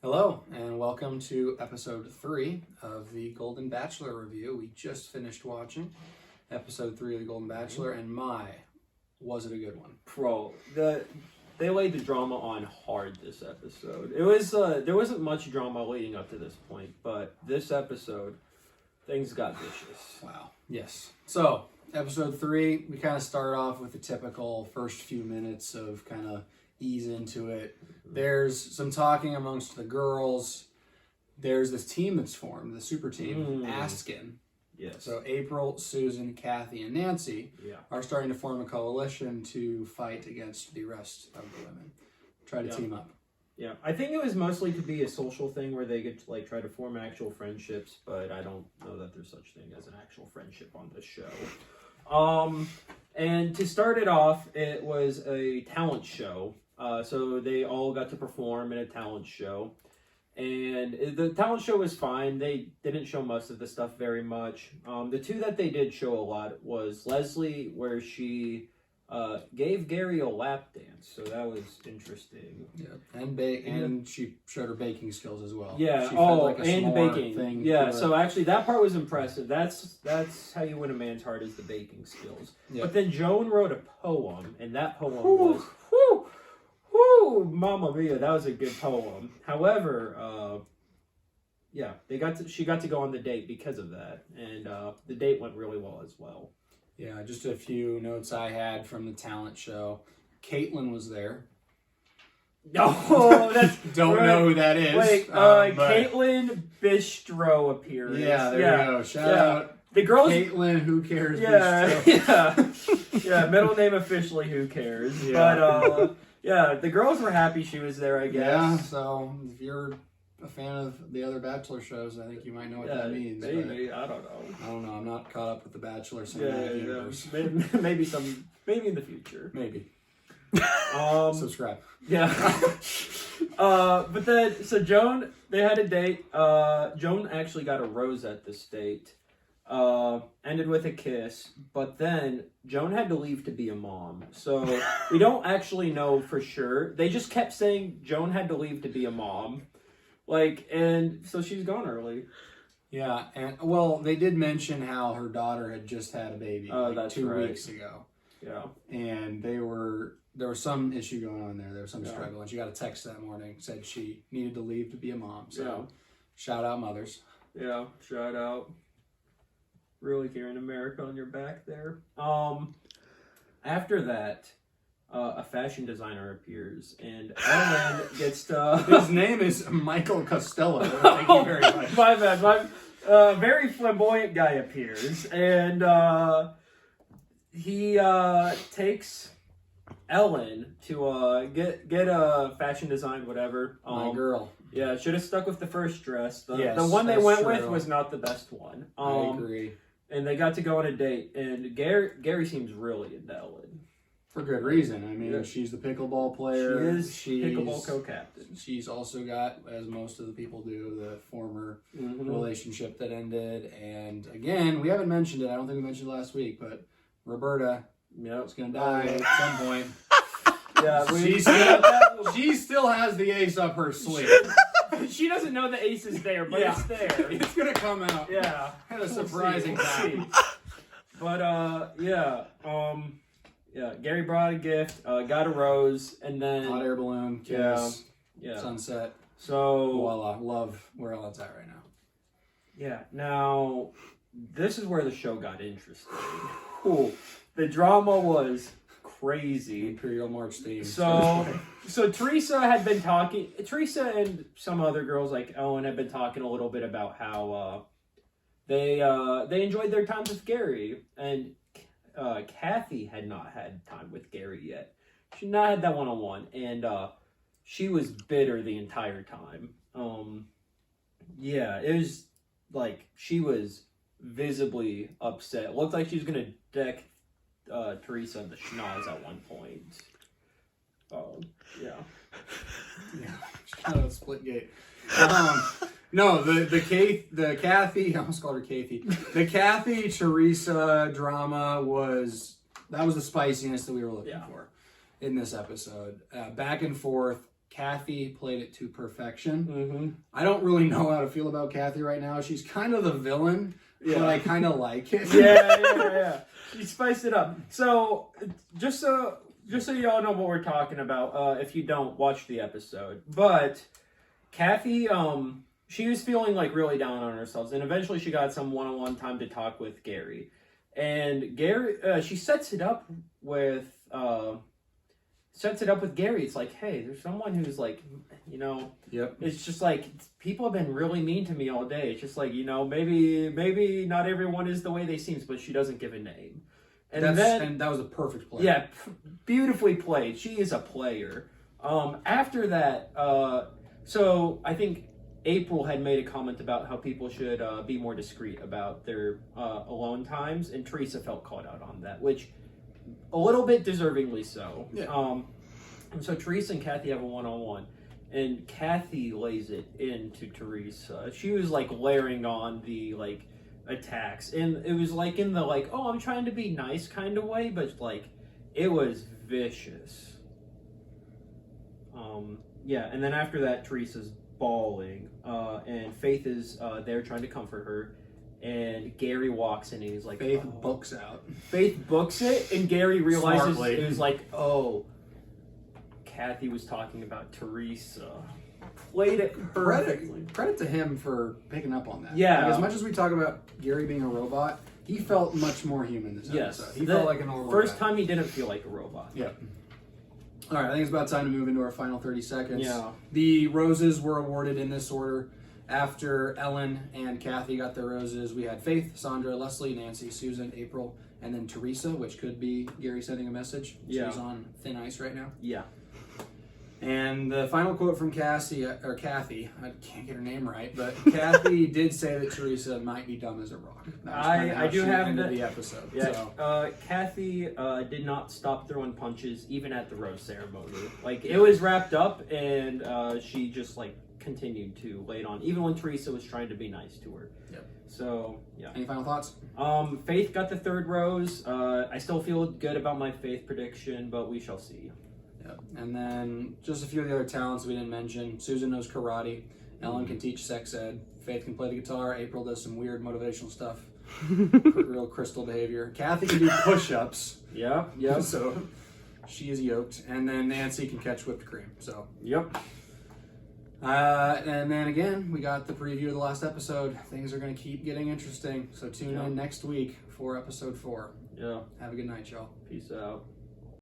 Hello, and welcome to episode 3 of the Golden Bachelor review. We just finished watching episode 3 of the Golden Bachelor, and was it a good one? Bro, they laid the drama on hard this episode. It was there wasn't much drama leading up to this point, but this episode, things got vicious. Wow. Yes. So, episode 3, we kind of start off with the typical first few minutes of kind of ease into it. There's some talking amongst the girls. There's this team that's formed, the super team, Askin. Yes. So April, Susan, Kathy, and Nancy are starting to form a coalition to fight against the rest of the women. Try to team up. Yeah, I think it was mostly to be a social thing where they get to try to form actual friendships, but I don't know that there's such thing as an actual friendship on this show. And to start it off, it was a talent show. So they all got to perform in a talent show. And the talent show was fine. They didn't show most of the stuff very much. The two that they did show a lot was Leslie, where she gave Gary a lap dance. So that was interesting. Yeah, and she showed her baking skills as well. Yeah. She and baking. Yeah. So actually, that part was impressive. That's how you win a man's heart, is the baking skills. Yeah. But then Joan wrote a poem, and that poem was Mamma mia, that was a good poem. However, she got to go on the date because of that, and the date went really well as well. Yeah, just a few notes I had from the talent show. Caitlin was there. Oh, that's don't know who that is. Wait, Caitlin Bistro appears. Yeah, there you go. Shout out. The girls, Caitlin, who cares? Yeah. Middle name officially, who cares? Yeah. But the girls were happy she was there, I guess. Yeah, so if you're a fan of the other Bachelor shows, I think you might know what that means. Maybe, I don't know. I'm not caught up with the Bachelor universe. Maybe in the future. Maybe. Subscribe. Yeah. But then, so Joan, they had a date. Joan actually got a rose at this date. Ended with a kiss, but then Joan had to leave to be a mom. So we don't actually know for sure. They just kept saying Joan had to leave to be a mom. And so she's gone early. Yeah, and well, they did mention how her daughter had just had a baby 2 weeks ago. Yeah. And there was some issue going on there. There was some struggle, and she got a text that morning, said she needed to leave to be a mom. So shout out mothers. Yeah, shout out. Really carrying America on your back there. After that, a fashion designer appears, and Ellen gets to... His name is Michael Costello. Thank you very much. My bad. Very flamboyant guy appears, and he takes Ellen to get a fashion design, whatever. My girl. Yeah, should have stuck with the first dress. The yes, one they went with was not the best one. I agree. And they got to go on a date, and Gary seems really into Ellen. For good reason. I mean, she's the pickleball player. She's pickleball co-captain. She's also got, as most of the people do, the former relationship that ended. And again, we haven't mentioned it. I don't think we mentioned it last week, but Roberta is going to die at some point. She still has the ace up her sleeve. She doesn't know the ace is there, but it's there. It's going to come out. Yeah. At a surprising time. But, Gary brought a gift, got a rose, and then... Hot air balloon, kiss, sunset. So... Voila, love where Ellen's at right now. Yeah, now, this is where the show got interesting. Cool. The drama was crazy. Imperial March theme. So Teresa had been talking... Teresa and some other girls like Ellen had been talking a little bit about how they enjoyed their time with Gary, and... Kathy had not had time with Gary yet. She had not had that one-on-one, and she was bitter the entire time. It was she was visibly upset. It looked like she was gonna deck Teresa in the schnoz at one point. Yeah, she kind of a split gate. No, the Kathy, I almost called her Kathy. The Kathy Teresa drama was the spiciness that we were looking for in this episode. Back and forth, Kathy played it to perfection. Mm-hmm. I don't really know how to feel about Kathy right now. She's kind of the villain, but I kind of like it. Yeah. She spiced it up. So, just so y'all know what we're talking about, if you don't, watch the episode. But Kathy, she was feeling like really down on herself, and eventually she got some one-on-one time to talk with Gary. And Gary, she sets it up with Gary. It's like, hey, there's someone who's like, you know, Yep. it's just like people have been really mean to me all day. It's just like, you know, maybe not everyone is the way they seem, but she doesn't give a name. And that was a perfect play. Yeah, beautifully played. She is a player. After that, so I think April had made a comment about how people should be more discreet about their alone times, and Teresa felt caught out on that, which a little bit deservingly so. Yeah. And so Teresa and Kathy have a one-on-one, and Kathy lays it into Teresa. She was like layering on the like attacks, and it was like in the like, oh, I'm trying to be nice kind of way, but like it was vicious. Yeah, and then after that, Teresa's bawling, and Faith is there trying to comfort her, and Gary walks in and he's like, Faith books out. Faith books it, and Gary realizes Smartly. it was like, oh, Kathy was talking about Teresa. Played it perfectly. Credit to him for picking up on that. Yeah. Like, as much as we talk about Gary being a robot, he felt much more human this episode. He felt like a normal first guy. time he didn't feel like a robot. Yeah. All right, I think it's about time to move into our final 30 seconds. Yeah. The roses were awarded in this order. After Ellen and Kathy got their roses, we had Faith, Sandra, Leslie, Nancy, Susan, April, and then Teresa, which could be Gary sending a message. Yeah. She's on thin ice right now. Yeah. And the final quote from Kathy, I can't get her name right, but Kathy did say that Teresa might be dumb as a rock. That was kinda how I do she have ended the episode. Yeah, So. Kathy did not stop throwing punches even at the rose ceremony. Like it was wrapped up, and she just like continued to lay it on, even when Teresa was trying to be nice to her. Yep. So yeah. Any final thoughts? Faith got the third rose. I still feel good about my Faith prediction, but we shall see. Yep. And then just a few of the other talents we didn't mention. Susan knows karate. Ellen can teach sex ed. Faith can play the guitar. April does some weird motivational stuff. Real crystal behavior. Kathy can do push-ups. Yeah. So she is yoked. And then Nancy can catch whipped cream. So. Yep. And then again, we got the preview of the last episode. Things are going to keep getting interesting. So tune in next week for episode 4. Yeah. Have a good night, y'all. Peace out.